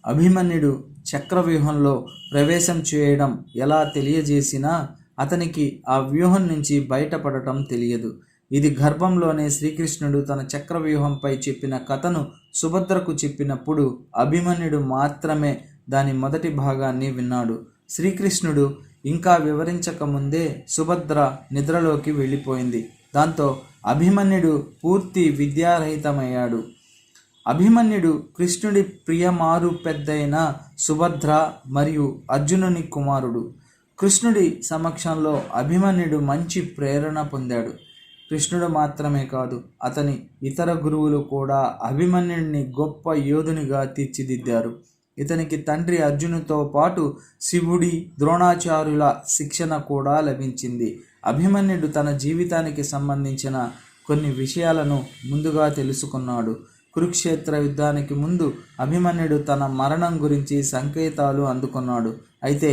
అభిమన్యుడు చక్రవ్యూహంలో ప్రవేశం చేయడం ఎలా తెలియజేసినా అతనికి ఆ వ్యూహం నుంచి బయటపడటం తెలియదు. ఇది గర్భంలోనే శ్రీకృష్ణుడు తన చక్రవ్యూహంపై చెప్పిన కథను సుభద్రకు చెప్పినప్పుడు అభిమన్యుడు మాత్రమే దాని మొదటి భాగాన్ని విన్నాడు. శ్రీకృష్ణుడు ఇంకా వివరించకముందే సుభద్ర నిద్రలోకి వెళ్ళిపోయింది. దాంతో అభిమన్యుడు పూర్తి విద్యారహితమయ్యాడు. అభిమన్యుడు కృష్ణుడి ప్రియమారు పెద్దయిన సుభద్ర మరియు అర్జునుని కుమారుడు. కృష్ణుడి సమక్షంలో అభిమన్యుడు మంచి ప్రేరణ పొందాడు. కృష్ణుడు మాత్రమే కాదు, అతని ఇతర గురువులు కూడా అభిమన్యుడిని గొప్ప యోధునిగా తీర్చిదిద్దారు. ఇతనికి తండ్రి అర్జునుతో పాటు శివుడి, ద్రోణాచార్యుల శిక్షణ కూడా లభించింది. అభిమన్యుడు తన జీవితానికి సంబంధించిన కొన్ని విషయాలను ముందుగా తెలుసుకున్నాడు. కురుక్షేత్ర యుద్ధానికి ముందు అభిమన్యుడు తన మరణం గురించి సంకేతాలు అందుకున్నాడు. అయితే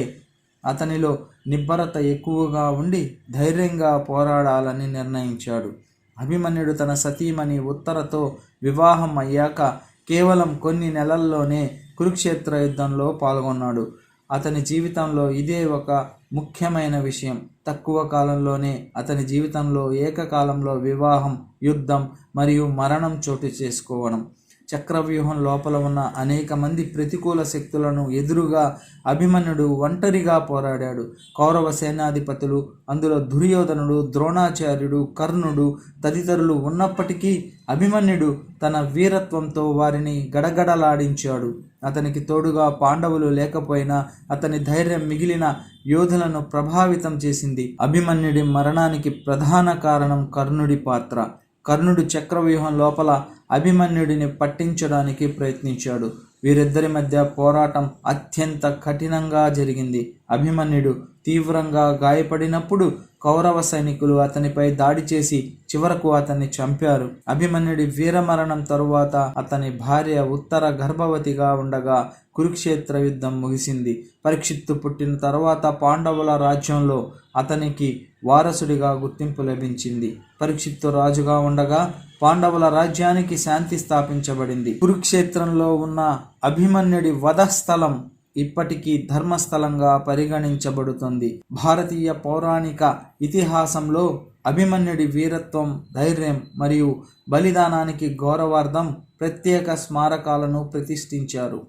అతనిలో నిబ్బరత ఎక్కువగా ఉండి ధైర్యంగా పోరాడాలని నిర్ణయించాడు. అభిమన్యుడు తన సతీమణి ఉత్తరతో వివాహం అయ్యాక కేవలం కొన్ని నెలల్లోనే కురుక్షేత్ర యుద్ధంలో పాల్గొన్నాడు. అతని జీవితంలో ఇదే ఒక ముఖ్యమైన విషయం. తక్కువ కాలంలోనే అతని జీవితంలో ఏకకాలంలో వివాహం, యుద్ధం మరియు మరణం చోటు చేసుకోవడం. చక్రవ్యూహం లోపల ఉన్న అనేక మంది ప్రతికూల శక్తులను ఎదురుగా అభిమన్యుడు ఒంటరిగా పోరాడాడు. కౌరవ సేనాధిపతులు, అందులో దుర్యోధనుడు, ద్రోణాచార్యుడు, కర్ణుడు తదితరులు ఉన్నప్పటికీ అభిమన్యుడు తన వీరత్వంతో వారిని గడగడలాడించాడు. అతనికి తోడుగా పాండవులు లేకపోయినా అతని ధైర్యం మిగిలిన యోధులను ప్రభావితం చేసింది. అభిమన్యుడి మరణానికి ప్రధాన కారణం కర్ణుడి పాత్ర. కర్ణుడు చక్రవ్యూహం లోపల అభిమన్యుడిని పట్టించడానికి ప్రయత్నించాడు. వీరిద్దరి మధ్య పోరాటం అత్యంత కఠినంగా జరిగింది. అభిమన్యుడు తీవ్రంగా గాయపడినప్పుడు కౌరవ సైనికులు అతనిపై దాడి చేసి చివరకు అతన్ని చంపారు. అభిమన్యుడి వీరమరణం తరువాత అతని భార్య ఉత్తర గర్భవతిగా ఉండగా కురుక్షేత్ర యుద్ధం ముగిసింది. పరీక్షిత్తు పుట్టిన తర్వాత పాండవుల రాజ్యంలో అతనికి వారసుడిగా గుర్తింపు లభించింది. పరీక్షిత్తు రాజుగా ఉండగా పాండవుల రాజ్యానికి శాంతి స్థాపించబడింది. కురుక్షేత్రంలో ఉన్న అభిమన్యుడి వధస్థలం ఇప్పటికీ ధర్మస్థలంగా పరిగణించబడుతుంది. భారతీయ పౌరాణిక ఇతిహాసంలో అభిమన్యుడి వీరత్వం, ధైర్యం మరియు బలిదానానికి గౌరవార్థం ప్రత్యేక స్మారకాలను ప్రతిష్ఠించారు.